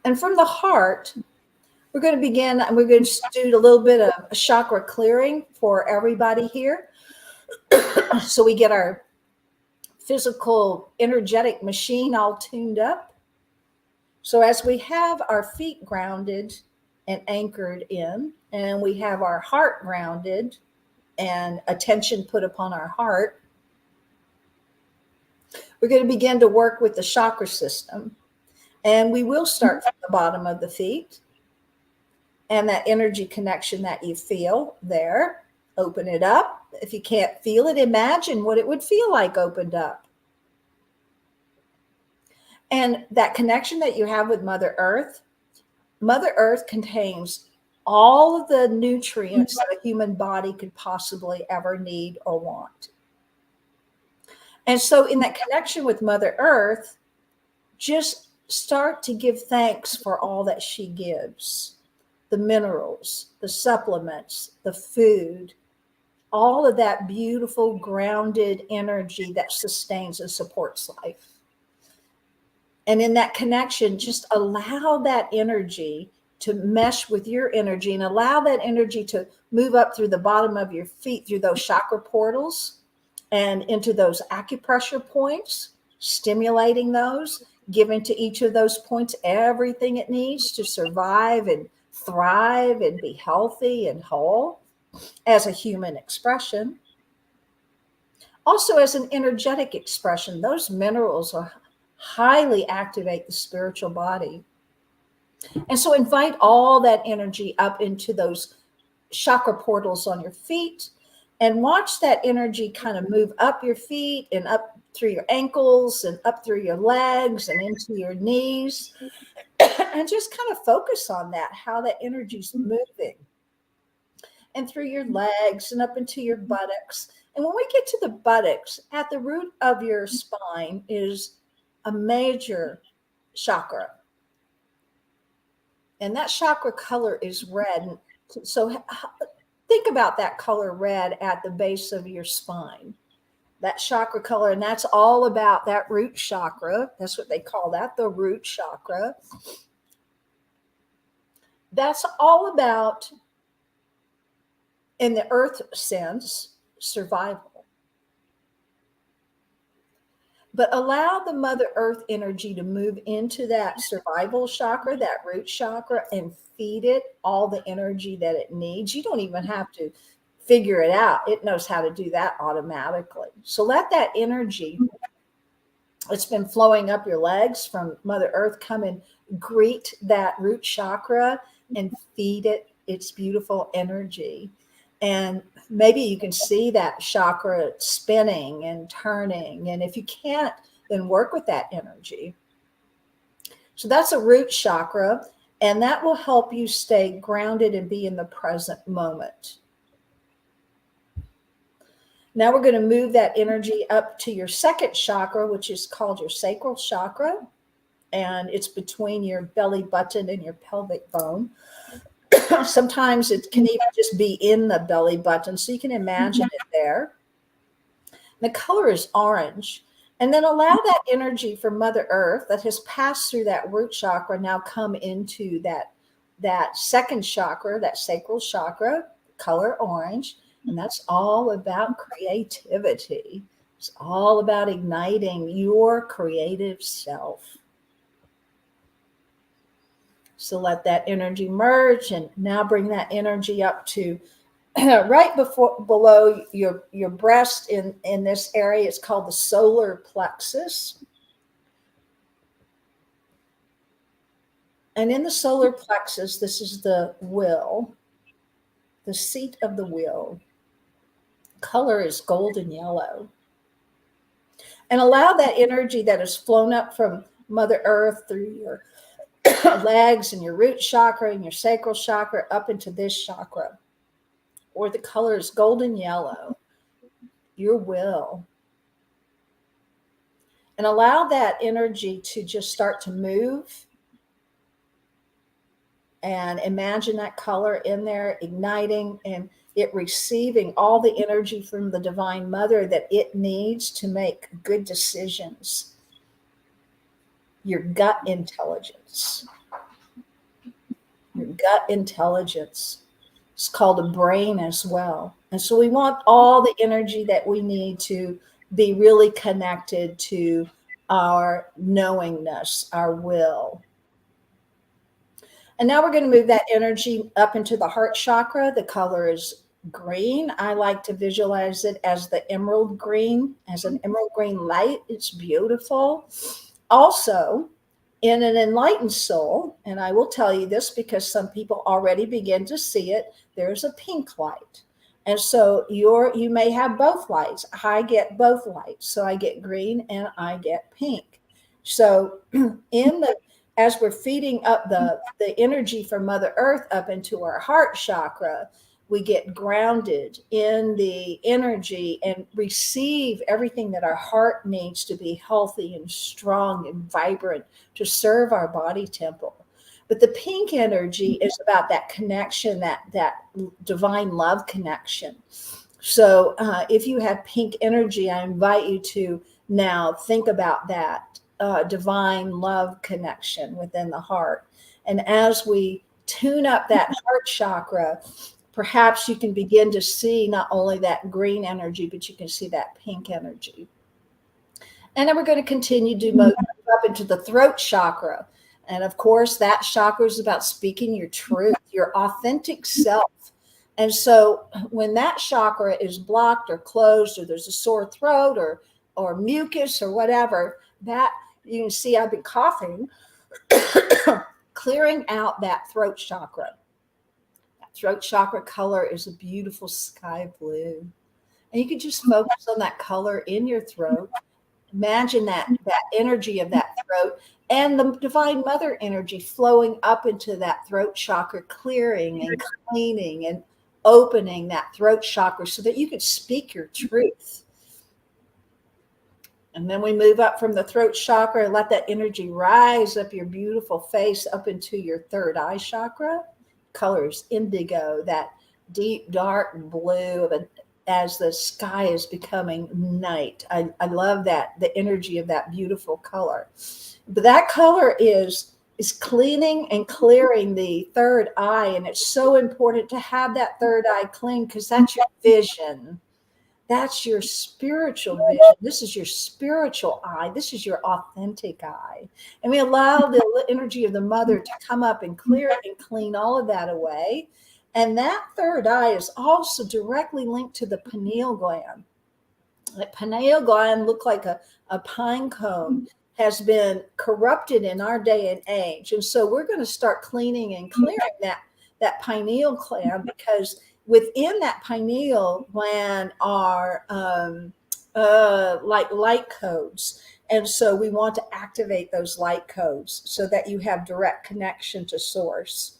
And from the heart, we're going to begin, we're going to do a little bit of a chakra clearing for everybody here. So we get our physical energetic machine all tuned up. So as we have our feet grounded and anchored in, and we have our heart grounded and attention put upon our heart, we're going to begin to work with the chakra system. And we will start from the bottom of the feet. And that energy connection that you feel there, open it up. If you can't feel it, imagine what it would feel like opened up. And that connection that you have with Mother Earth contains all of the nutrients that a human body could possibly ever need or want. And so in that connection with Mother Earth, just start to give thanks for all that she gives. The minerals, the supplements, the food, all of that beautiful grounded energy that sustains and supports life. And in that connection, just allow that energy to mesh with your energy and allow that energy to move up through the bottom of your feet, through those chakra portals and into those acupressure points, stimulating those, giving to each of those points everything it needs to survive and thrive and be healthy and whole as a human expression. Also as an energetic expression, those minerals are highly activate the spiritual body. And so invite all that energy up into those chakra portals on your feet and watch that energy kind of move up your feet and up through your ankles and up through your legs and into your knees. And just kind of focus on that, how that energy's moving. and through your legs and up into your buttocks. And when we get to the buttocks, at the root of your spine is a major chakra. And that chakra color is red. So think about that color red at the base of your spine. That chakra color, and that's all about that root chakra. That's what they call that, the root chakra. That's all about, in the earth sense, survival. But allow the Mother Earth energy to move into that survival chakra, that root chakra, and feed it all the energy that it needs. You don't even have to figure it out. It knows how to do that automatically. So let that energy that's been flowing up your legs from Mother Earth come and greet that root chakra and feed it its beautiful energy. And maybe you can see that chakra spinning and turning. And if you can't, then work with that energy. So that's a root chakra, and that will help you stay grounded and be in the present moment. Now we're going to move that energy up to your second chakra, which is called your sacral chakra. And it's between your belly button and your pelvic bone. Sometimes it can even just be in the belly button, so you can imagine it there. The color is orange. And then allow that energy from Mother Earth that has passed through that root chakra now come into that second chakra, that sacral chakra, color orange. And that's all about creativity. It's all about igniting your creative self. So let that energy merge, and now bring that energy up to right below your breast in this area. It's called the solar plexus. And in the solar plexus, this is the will, the seat of the will. Color is golden yellow. And allow that energy that has flown up from Mother Earth through your legs and your root chakra and your sacral chakra up into this chakra, or the color is golden yellow, your will. And allow that energy to just start to move, and imagine that color in there igniting and it receiving all the energy from the Divine Mother that it needs to make good decisions. Your gut intelligence. Your gut intelligence. It's called a brain as well. And so we want all the energy that we need to be really connected to our knowingness, our will. And now we're going to move that energy up into the heart chakra. The color is green. I like to visualize it as the emerald green, as an emerald green light. It's beautiful. Also, in an enlightened soul, and I will tell you this because some people already begin to see it, there's a pink light. And so you may have both lights. I get both lights. So I get green and I get pink. So as we're feeding up the energy from Mother Earth up into our heart chakra, we get grounded in the energy and receive everything that our heart needs to be healthy and strong and vibrant to serve our body temple. But the pink energy is about that connection, that divine love connection. So if you have pink energy, I invite you to now think about that divine love connection within the heart. And as we tune up that heart chakra, perhaps you can begin to see not only that green energy, but you can see that pink energy. And then we're going to continue to move up into the throat chakra. And of course, that chakra is about speaking your truth, your authentic self. And so when that chakra is blocked or closed, or there's a sore throat or mucus or whatever, that you can see I've been coughing, clearing out that throat chakra. That throat chakra color is a beautiful sky blue. And you can just focus on that color in your throat. Imagine that energy of that throat and the Divine Mother energy flowing up into that throat chakra, clearing and cleaning and opening that throat chakra so that you could speak your truth. And then we move up from the throat chakra and let that energy rise up your beautiful face up into your third eye chakra. Colors indigo, that deep dark blue of as the sky is becoming night. I love that, the energy of that beautiful color. But that color is cleaning and clearing the third eye. And it's so important to have that third eye clean because that's your vision. That's your spiritual vision. This is your spiritual eye. This is your authentic eye. And we allow the energy of the mother to come up and clear and clean all of that away. And that third eye is also directly linked to the pineal gland. That pineal gland looked like a pine cone, has been corrupted in our day and age. And so we're going to start cleaning and clearing that pineal gland, because within that pineal gland are like light codes. And so we want to activate those light codes so that you have direct connection to source.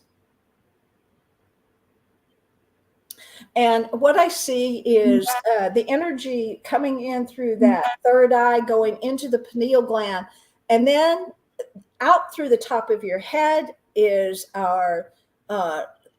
And what I see is the energy coming in through that third eye, going into the pineal gland, and then out through the top of your head is our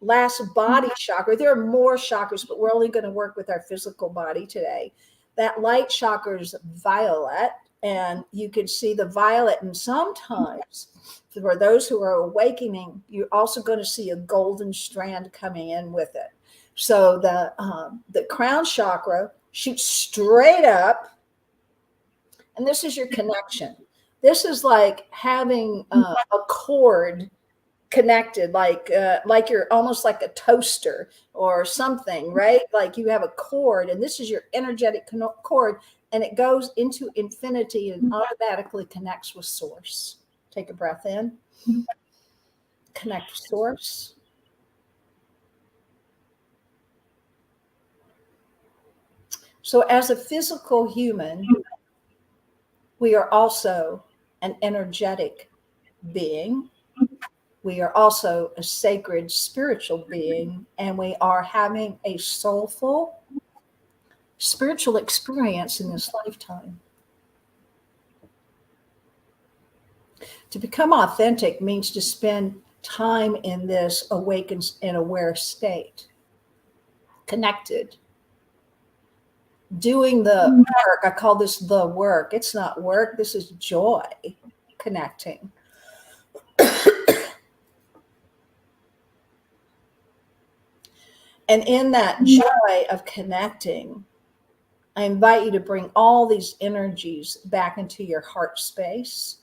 last body chakra. There are more chakras, but we're only going to work with our physical body today. That light chakra is violet, and you can see the violet. And sometimes for those who are awakening, you're also going to see a golden strand coming in with it. So the crown chakra shoots straight up, and this is your connection. This is like having a cord connected, like you're almost like a toaster or something, right? Like you have a cord, and this is your energetic cord, and it goes into infinity and automatically connects with source. Take a breath in, connect with source. So as a physical human, we are also an energetic being. We are also a sacred spiritual being, and we are having a soulful spiritual experience in this lifetime. To become authentic means to spend time in this awakened and aware state, connected, doing the work. I call this the work. It's not work. This is joy, connecting. And in that joy of connecting, I invite you to bring all these energies back into your heart space.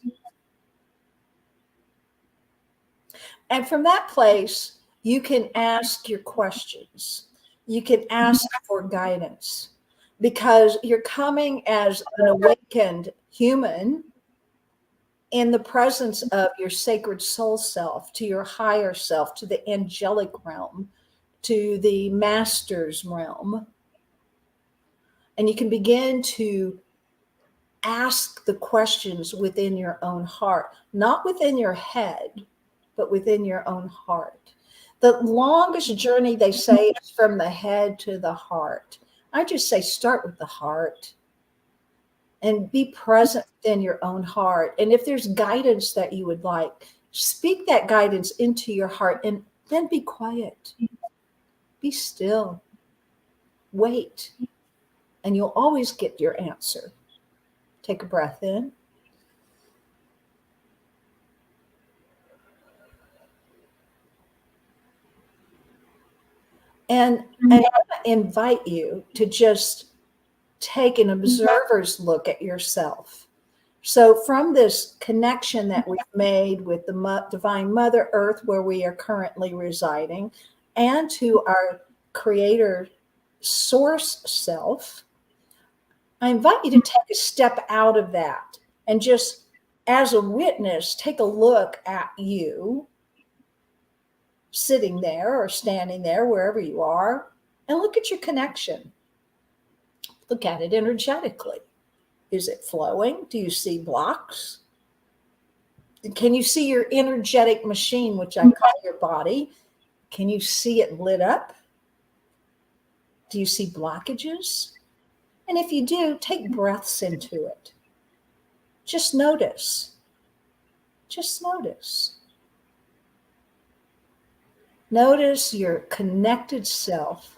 And from that place, you can ask your questions. You can ask for guidance, because you're coming as an awakened human in the presence of your sacred soul self, to your higher self, to the angelic realm, to the master's realm. And you can begin to ask the questions within your own heart, not within your head, but within your own heart. The longest journey, they say, is from the head to the heart. I just say start with the heart and be present in your own heart. And if there's guidance that you would like, speak that guidance into your heart, and then be quiet. Be still. Wait. And you'll always get your answer. Take a breath in. And I invite you to just take an observer's look at yourself. So from this connection that we've made with the Divine Mother Earth, where we are currently residing, and to our Creator Source Self, I invite you to take a step out of that and just, as a witness, take a look at you sitting there or standing there, wherever you are, and look at your connection. Look at it energetically. Is it flowing? Do you see blocks? Can you see your energetic machine, which I call your body? Can you see it lit up? Do you see blockages? And if you do, take breaths into it. Just notice. Just notice. Notice your connected self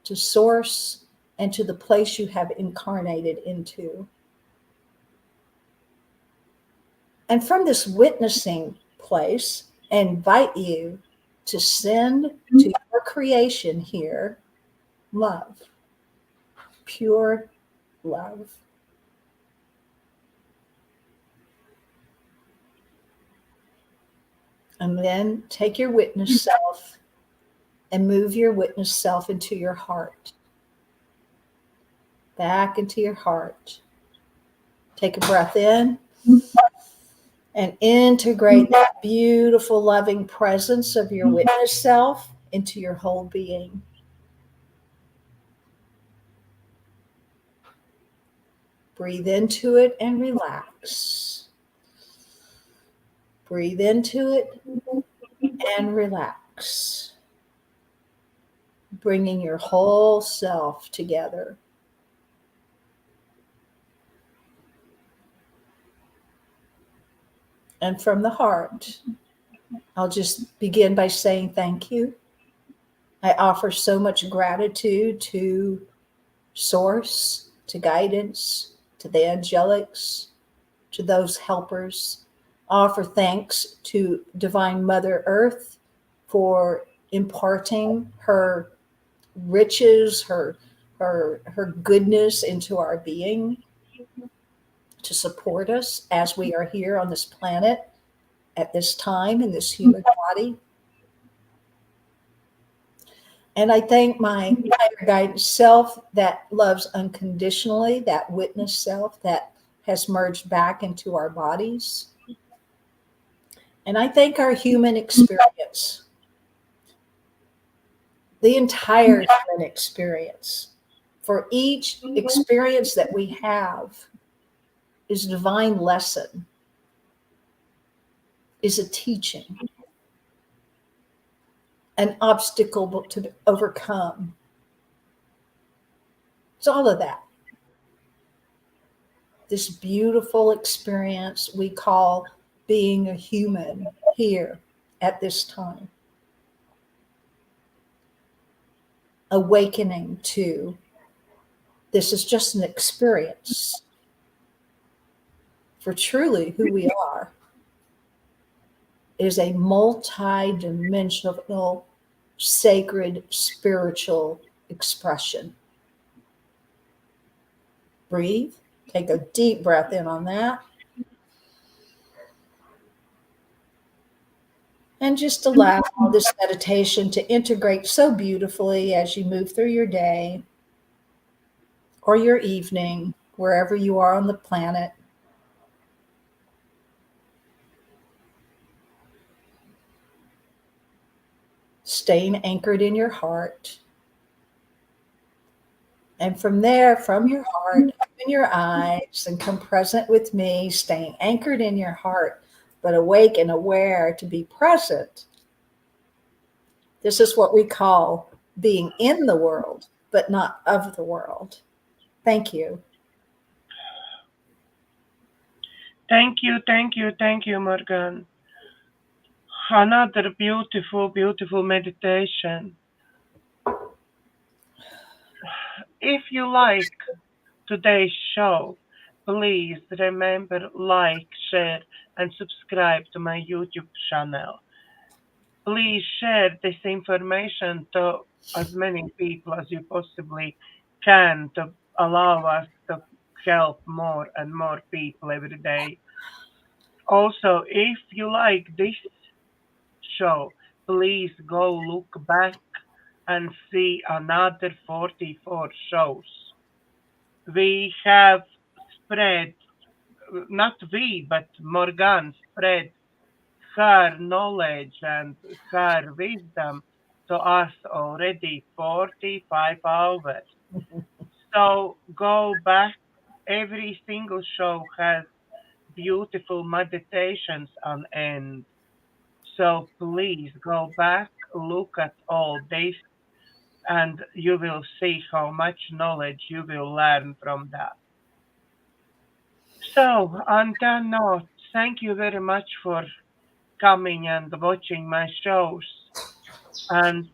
to source and to the place you have incarnated into. And from this witnessing place, I invite you to send to your creation here love, pure love. And then take your witness self and move your witness self into your heart. Back into your heart. Take a breath in and integrate that beautiful, loving presence of your witness self into your whole being. Breathe into it and relax. Breathe into it and relax. Bringing your whole self together. And from the heart, I'll just begin by saying thank you. I offer so much gratitude to Source, to guidance, to the angelics, to those helpers. I offer thanks to Divine Mother Earth for imparting her riches, her goodness into our being to support us as we are here on this planet at this time in this human body. And I thank my higher guidance self that loves unconditionally, that witness self that has merged back into our bodies. And I thank our human experience, the entire human experience. For each experience that we have is a divine lesson, is a teaching, an obstacle to overcome. It's all of that. This beautiful experience we call being a human here at this time. Awakening to this is just an experience for truly who we are is a multi-dimensional, sacred, spiritual expression. Breathe. Take a deep breath in on that. And just allow this meditation to integrate so beautifully as you move through your day or your evening, wherever you are on the planet. Staying anchored in your heart. And from there, from your heart, open your eyes and come present with me, staying anchored in your heart, but awake and aware to be present. This is what we call being in the world, but not of the world. Thank you. Thank you, Morganne. Another beautiful, beautiful meditation. If you like today's show, please remember like, share, and subscribe to my YouTube channel. Please share this information to as many people as you possibly can to allow us to help more and more people every day. Also, if you like this show, please go look back and see another 44 shows. We have spread, not we, but Morganne spread her knowledge and her wisdom to us already 45 hours. So go back. Every single show has beautiful meditations on end. So please go back, look at all this, and you will see how much knowledge you will learn from that. So, on that note, thank you very much for coming and watching my shows. And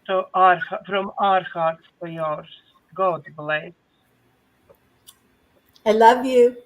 from our hearts to yours, God bless. I love you.